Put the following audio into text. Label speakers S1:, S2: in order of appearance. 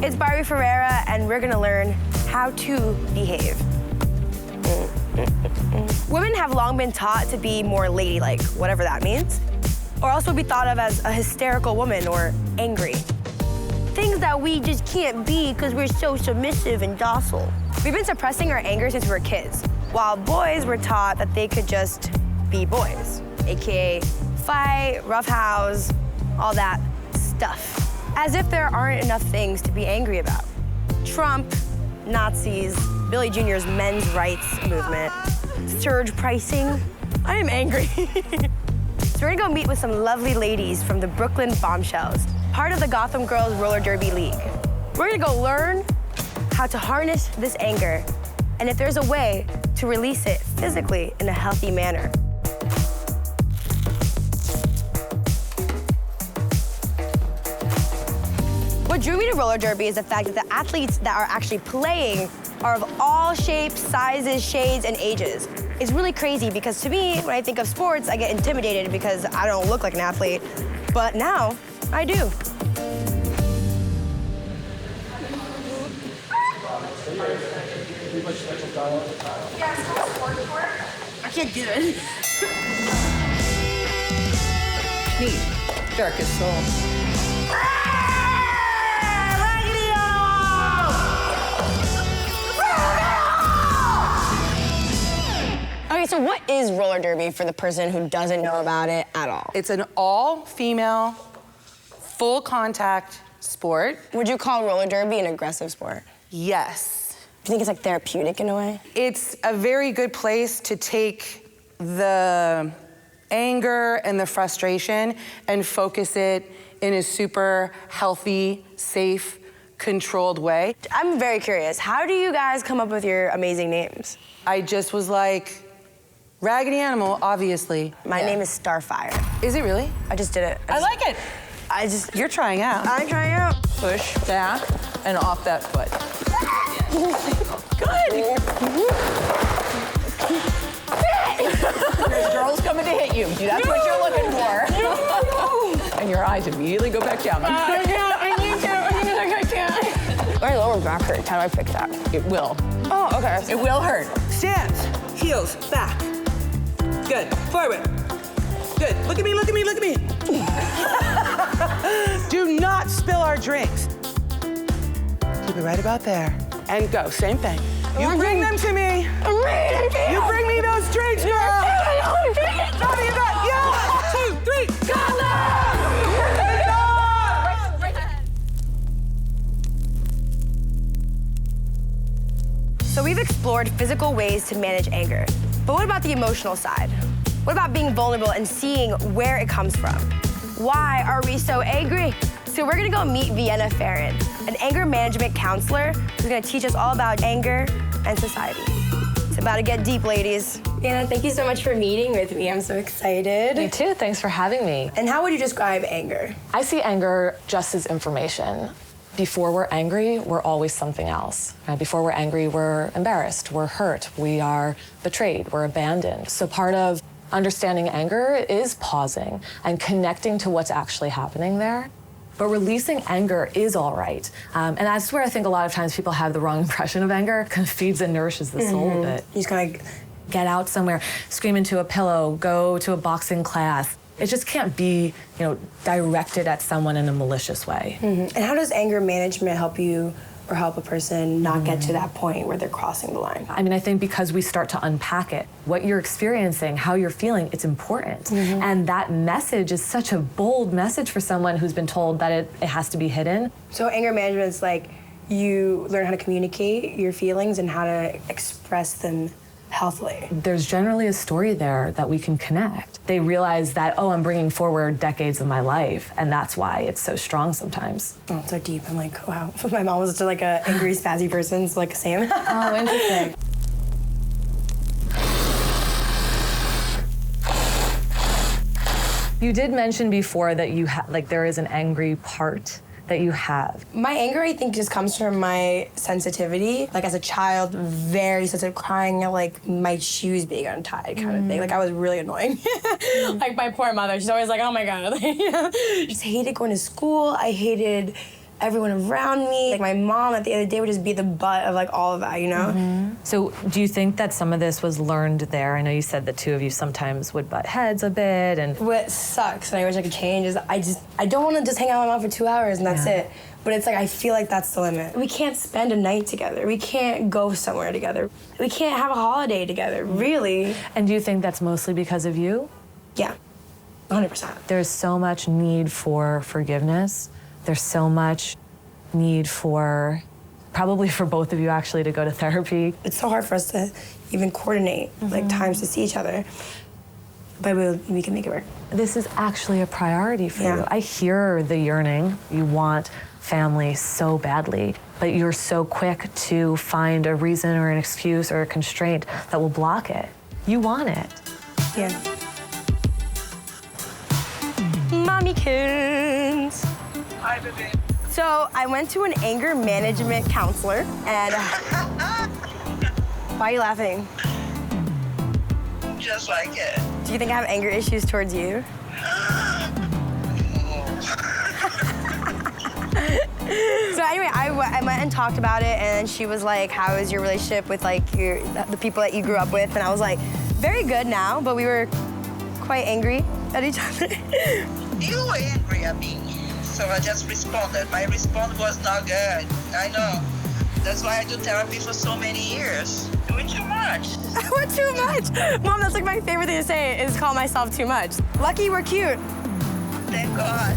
S1: It's Barbie Ferreira, and we're gonna learn how to behave. Women have long been taught to be more ladylike, whatever that means, or also be thought of as a hysterical woman or angry. Things that we just can't be because we're so submissive and docile. We've been suppressing our anger since we were kids, while boys were taught that they could just be boys, AKA fight, roughhouse, all that stuff. As if there aren't enough things to be angry about. Trump, Nazis, Billy Jr.'s men's rights movement, surge pricing. I am angry. So we're gonna go meet with some lovely ladies from the Brooklyn Bombshells, part of the Gotham Girls Roller Derby League. We're gonna go learn how to harness this anger and if there's a way to release it physically in a healthy manner. What drew me to roller derby is the fact that the athletes that are actually playing are of all shapes, sizes, shades, and ages. It's really crazy because to me, when I think of sports, I get intimidated because I don't look like an athlete. But now, I do. I can't do it.
S2: Neat. Darkest soul.
S1: Okay, so what is roller derby for the person who doesn't know about it at all?
S2: It's an all-female, full-contact sport.
S1: Would you call roller derby an aggressive sport?
S2: Yes.
S1: Do you think it's like therapeutic in a way?
S2: It's a very good place to take the anger and the frustration and focus it in a super healthy, safe, controlled way.
S1: I'm very curious. How do you guys come up with your amazing names?
S2: I just was like, Raggedy Animal, obviously.
S1: My name is Starfire.
S2: Is it really?
S1: I just did it.
S2: I like it. You're trying out.
S1: I'm trying out.
S3: Push back and off that foot.
S2: Good.
S3: There's girls coming to hit you. That's what you're looking for. And your eyes immediately go back down.
S1: I can't. My lower back hurts. How do I fix that?
S3: It will.
S1: Oh, okay.
S3: It will hurt.
S4: Stance, heels, back. Good, forward. Good, look at me, look at me, look at me. Do not spill our drinks. Keep it right about there. And go, same thing. You bring them to me. You bring me those drinks, girl. Tell me about, yeah. 2, 3,
S1: So we've explored physical ways to manage anger. But what about the emotional side? What about being vulnerable and seeing where it comes from? Why are we so angry? So we're gonna go meet Vienna Farron, an anger management counselor who's gonna teach us all about anger and society. It's about to get deep, ladies. Vienna, thank you so much for meeting with me. I'm so excited.
S5: You too, thanks for having me.
S1: And how would you describe anger?
S5: I see anger just as information. Before we're angry, we're always something else. Right? Before we're angry, we're embarrassed, we're hurt, we are betrayed, we're abandoned. So part of understanding anger is pausing and connecting to what's actually happening there. But releasing anger is all right. And that's where I think a lot of times people have the wrong impression of anger. It kind of feeds and nourishes the soul a bit.
S1: You just kind of
S5: get out somewhere, scream into a pillow, go to a boxing class. It just can't be, directed at someone in a malicious way.
S1: And how does anger management help you or help a person not get to that point where they're crossing the line?
S5: I mean, I think because we start to unpack it, what you're experiencing, how you're feeling, it's important. And that message is such a bold message for someone who's been told that it has to be hidden.
S1: So anger management is like you learn how to communicate your feelings and how to express them healthily.
S5: There's generally a story there that we can connect. They realize that, I'm bringing forward decades of my life, and that's why it's so strong sometimes.
S1: Oh, it's so deep. I'm like, wow. My mom was such a angry, spazzy person, so same.
S5: Oh, interesting. You did mention before that you there is an angry part that you have.
S1: My anger, I think, just comes from my sensitivity. As a child, very sensitive, crying at my shoes being untied kind of thing. I was really annoying. My poor mother, she's always like, oh my God. I just hated going to school. I hated everyone around me. Like my mom at the end of the day would just be the butt of like all of that, you know?
S5: So do you think that some of this was learned there? I know you said the two of you sometimes would butt heads a bit and...
S1: What sucks and I wish I could change is I don't want to just hang out with my mom for 2 hours and that's it. But it's like, I feel like that's the limit. We can't spend a night together. We can't go somewhere together. We can't have a holiday together, really.
S5: And do you think that's mostly because of you?
S1: Yeah, 100%.
S5: There's so much need for forgiveness. There's so much need for, probably for both of you actually, to go to therapy.
S1: It's so hard for us to even coordinate like times to see each other. But we can make it work.
S5: This is actually a priority for you. I hear the yearning. You want family so badly, but you're so quick to find a reason or an excuse or a constraint that will block it. You want it.
S1: Yeah. Mommykins.
S6: Hi, baby.
S1: So I went to an anger management counselor and... Why are you laughing?
S6: Just like it.
S1: Do you think I have anger issues towards you? So anyway, I went and talked about it, and she was like, how is your relationship with like the people that you grew up with? And I was like, very good now, but we were quite angry at each other.
S6: You were angry at me, so I just responded. My response was not good. I know. That's why I do therapy for so many years. You were too much.
S1: I went too much. Mom, that's like my favorite thing to say is call myself too much. Lucky we're cute.
S6: Thank God.